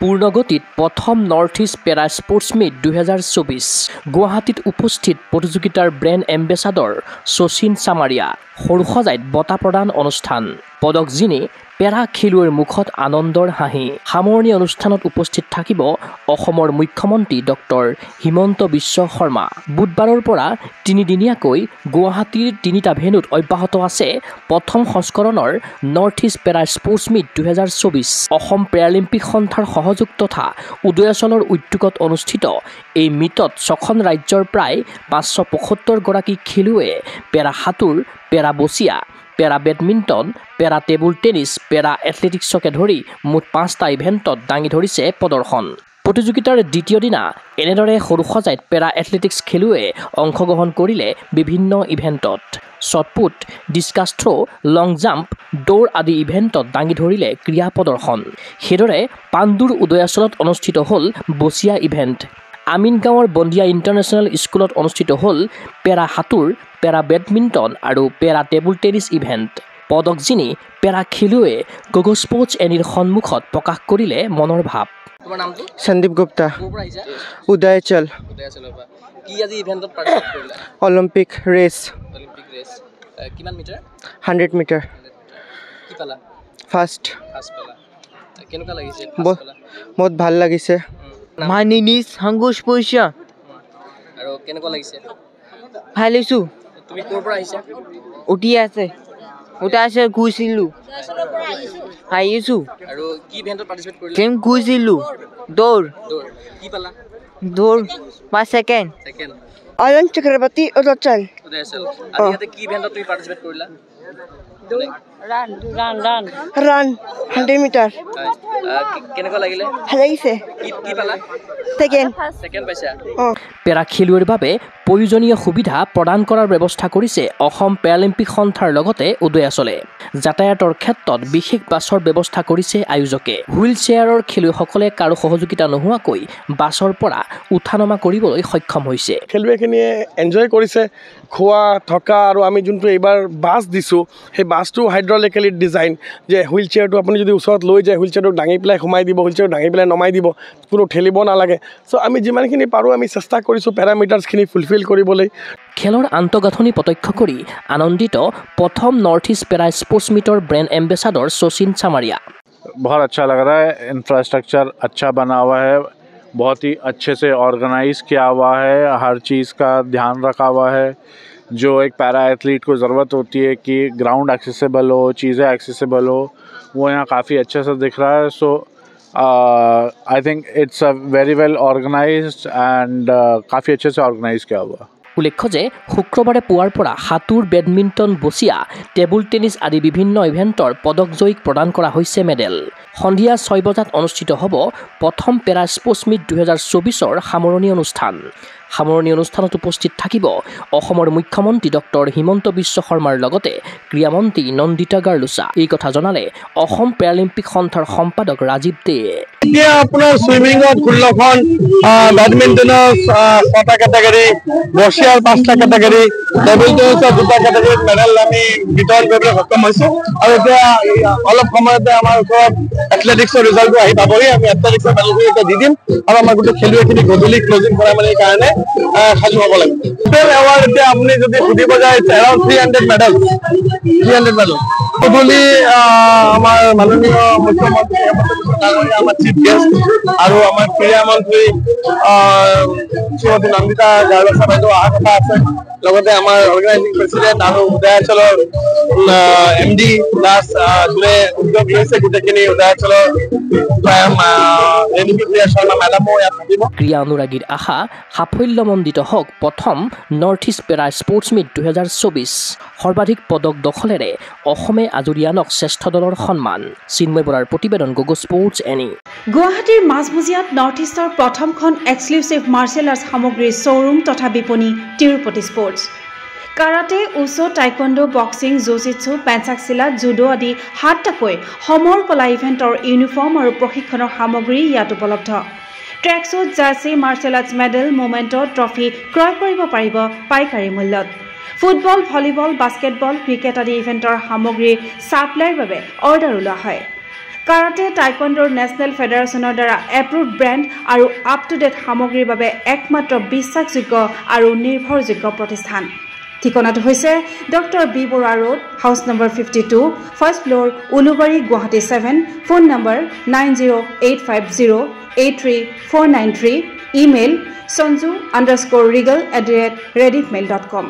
পূৰ্ণগতিত প্ৰথম north east পেৰা sports meat 2024 গুৱাহাটীত উপস্থিত প্ৰতিযোগিতাৰ ব্ৰেণ্ড এম্বেছাডৰ শচীন চামাৰিয়া সৰু সজাইত বঁটা প্ৰদান অনুষ্ঠান পদক জিনি পেৰা খেলুৱৈৰ মুখত আনন্দৰ হাঁহি সামৰণি অনুষ্ঠানত উপস্থিত থাকিব অসমৰ মুখ্যমন্ত্ৰী ডক্টৰ হিমন্ত বিশ্ব শৰ্মা বুধবাৰৰ পৰা তিনিদিনীয়াকৈ গুৱাহাটীৰ তিনিটা ভেন্যুত অব্যাহত আছে প্ৰথম সংস্কৰণৰ নৰ্থ ইষ্ট পেৰা স্পৰ্টছ মিট 2024 অসম পেৰালিম্পিক সন্থাৰ সহযোগ তথা উদয়াচলৰ উদ্যোগত অনুষ্ঠিত এই মিটত 6খন ৰাজ্যৰ প্ৰায় 575 গৰাকী খেলুৱৈয়ে পেৰা সাঁতোৰ পেৰা বচিয়া পেৰা বেডমিণ্টন পেৰা টেবুল টেনিছ পেৰা এথলেটিক্সকে ধৰি মুঠ 5টা ইভেণ্টত দাঙি ধৰিছে প্ৰদৰ্শন প্ৰতিযোগিতাৰ দ্বিতীয় দিনা এনেদৰে সৰু সজাইত পেৰা এথলেটিক্স খেলুৱৈয়ে অংশগ্ৰহণ কৰিলে বিভিন্ন ইভেণ্টত শ্বটপুট ডিস্কাছ থ্ৰ' লং জাম্প দৌৰ আদি ইভেণ্টত দাঙি ধৰিলে ক্ৰীড়া প্ৰদৰ্শন সেইদৰে পাণ্ডুৰ উদয়াচলত অনুষ্ঠিত হ'ল বচিয়া ইভেণ্ট আমিনগাঁৱৰ বন্দিয়া ইণ্টাৰনেশ্যনেল স্কুলত অনুষ্ঠিত হ'ল পেৰা সাঁতোৰ পেৰা বেডমিণ্টন আৰু পেৰা টেবুল টেনিছ ইভেণ্ট পদক জিনি পেৰা খেলুৱৈয়ে গগো স্পৰ্টছ এনিৰ সন্মুখত প্ৰকাশ কৰিলে মনৰ ভাৱ সন্দীপ গুপ্তা উদয়াচল অলিম্পিক ৰেচ কিমান মিটাৰ 100 মিটাৰ কি পালা ফাৰ্ষ্ট কেনেকুৱা লাগিছে বহুত ভাল লাগিছে My name is Hangush Poisha. আৰু কেনেকুৱা লাগিছে ভাল হৈছো তুমি ক'ৰ পৰা আহিছা উঠি আছে গৈছিলো আহিছো আৰু কি ইভেণ্টত পাৰ্টিচিপেট কৰিলা গেম গৈছিলো দৌৰ দৌৰ কি পালা দৌৰ 5 সেকেন্ড আয়ন চক্ৰৱৰ্তী উদয়াচল আজি ইয়াতে কি ইভেণ্টত তুমি পাৰ্টিচিপেট কৰিলা ৰান 100 মিটাৰ কেনেকুৱা লাগিলে ভাল লাগিছে কি পালা সেকেন্ড পাইছা পেৰা খেলুৱৈৰ বাবে প্ৰয়োজনীয় সুবিধা প্ৰদান কৰাৰ ব্যৱস্থা কৰিছে অসম পেৰালিম্পিক সন্থাৰ লগতে উদয়াচলে যাতায়াতৰ ক্ষেত্ৰত বিশেষ বাছৰ ব্যৱস্থা কৰিছে আয়োজকে হুইল চেয়াৰৰ খেলুৱৈসকলে কাৰো সহযোগিতা নোহোৱাকৈ বাছৰ পৰা উঠা নমা কৰিবলৈ সক্ষম হৈছে খেলুৱৈখিনিয়ে এনজয় কৰিছে খোৱা থকা আৰু আমি যোনটো এইবাৰ বাছ দিছোঁ সেই বাছটো হাইড্ৰলিকেলি ডিজাইন যে হুইল চেয়াৰটো আপুনি যদি ওচৰত লৈ যায় হুইল চেয়াৰটো দাঙি পেলাই সোমাই দিব হুইল চেয়াৰটো দাঙি পেলাই নমাই দিব কোনো ঠেলিব নালাগে চ' আমি যিমানখিনি পাৰোঁ আমি চেষ্টা কৰিছোঁ পেৰামিটাৰ্ছখিনি ফুলফিল কৰিবলৈ খেলৰ আন্তঃগাঁথনি প্ৰত্যক্ষ কৰি আনন্দিত প্ৰথম নৰ্থ ইষ্ট পেৰা স্পৰ্টছ মিটৰ ব্ৰেণ্ড এম্বেছাডৰ শচীন চামাৰিয়া बहुत अच्छा लग रहा है इंफ्रास्ट्रक्चर अच्छा बना हुआ है बहुत ही अच्छे से ऑर्गेनाइज किया हुआ है हर चीज़ का ध्यान रखा हुआ है जो एक पैरा एथलीट को ज़रूरत होती है कि ग्राउंड एक्सेसिबल हो चीज़ें एक्सेसिबल हो वो यहाँ काफ़ी अच्छे से दिख रहा है so I think it's a very well organized and काफ़ी अच्छे से ऑर्गेनाइज किया हुआ উল্লেখ্য যে শুক্ৰবাৰে পুৱাৰ পৰা সাঁতোৰ বেডমিণ্টন বচিয়া টেবুল টেনিছ আদি বিভিন্ন ইভেণ্টৰ পদকজয়ীক প্ৰদান কৰা হৈছে মেডেল সন্ধিয়া 6 বজাত অনুষ্ঠিত হ'ব প্ৰথম পেৰা স্পৰ্টছ মিট 2024ৰ সামৰণি অনুষ্ঠান সামৰণি অনুষ্ঠানত উপস্থিত থাকিব অসমৰ মুখ্যমন্ত্ৰী ডক্টৰ হিমন্ত বিশ্ব শৰ্মাৰ লগতে ক্ৰীড়ামন্ত্ৰী নন্দিতা গাৰ্লুচা এই কথা জনালে অসম পেৰালিম্পিক সন্থাৰ সম্পাদক ৰাজীৱ দে এতিয়া আপোনাৰ সুইমিঙত 16খন বেডমিণ্টনৰ 6টা কেটেগৰী বচিয়াৰ 5টা কেটেগৰী টেবুল টেনিছৰ 2টা কেটেগৰীত মেডেল আমি বিতৰণ কৰিবলৈ সক্ষম হৈছোঁ আৰু এতিয়া অলপ সময়তে আমাৰ ওচৰত এথলেটিক্সৰ ৰিজাল্টটো আহি পাবহি আমি এথলেটিক্সৰ মেডেলখিনি এতিয়া দি দিম আৰু আমাৰ গোটেই খেলুৱৈখিনি গধূলি ক্লজিং চেৰেমনিৰ কাৰণে সাজু হ'ব লাগিব টোটেল এৱাৰ্ড এতিয়া আপুনি যদি সুধিব যায় এৰাউণ্ড 300 মেডেল গধূলি আমাৰ মাননীয় মুখ্যমন্ত্ৰী আমাৰ চিফ গেষ্ট আৰু আমাৰ ক্ৰীড়া মন্ত্ৰী শ্ৰীমতী নন্দিতা গাৰ্লুচা বাইদেউ অহা কথা আছে লগতে আমাৰ অৰ্গেনাইজিং প্ৰেচিডেণ্ট আৰু উদয়াচলৰ MD প্লাছ যোনে উদ্যোগ লৈছে গোটেইখিনি উদয়াচলৰ ক্ৰীড়া অনুৰাগীৰ আশা সাফল্যমণ্ডিত হওক প্ৰথম নৰ্থ ইষ্ট পেৰা স্পৰ্টছ মিট 2024 সৰ্বাধিক পদক দখলেৰে অসমে আজৰি আনক শ্ৰেষ্ঠ দলৰ সন্মান চিন্ময় বৰাৰ প্ৰতিবেদন গগো স্পৰ্টছ এনি গুৱাহাটীৰ মাজমজিয়াত নৰ্থ ইষ্টৰ প্ৰথমখন এক্সক্লুচিভ মাৰ্চেল আৰ্টছ সামগ্ৰীৰ শ্ব'ৰুম তথা বিপণী Tirupati sports karate wushu taekwondo boxing jujitsu pencak silat judo আদি 7টাকৈ সমৰ কলা ইভেণ্টৰ ইউনিফৰ্ম আৰু প্ৰশিক্ষণৰ সামগ্ৰী ইয়াত উপলব্ধ tracksuit jersey martial arts medal memento trophy ক্ৰয় কৰিব পাৰিব পাইকাৰী মূল্যত ফুটবল ভলীবল বাস্কেটবল ক্ৰিকেট আদি ইভেণ্টৰ সামগ্ৰীৰ ছাপ্লাইৰ বাবে অৰ্ডাৰ ওলোৱা হয় কাৰাটে টাইকোৱাণ্ডোৰ নেশ্যনেল ফেডাৰেশ্যনৰ দ্বাৰা এপ্ৰুভড ব্ৰেণ্ড আৰু আপ টু ডেট সামগ্ৰীৰ বাবে একমাত্ৰ বিশ্বাসযোগ্য আৰু নিৰ্ভৰযোগ্য প্ৰতিষ্ঠান ঠিকনাটো হৈছে doctor B Barua road house number 52 first floor Ulubari Guwahati 7 phone number 9085083493 email sanju_regal@rediffmail.com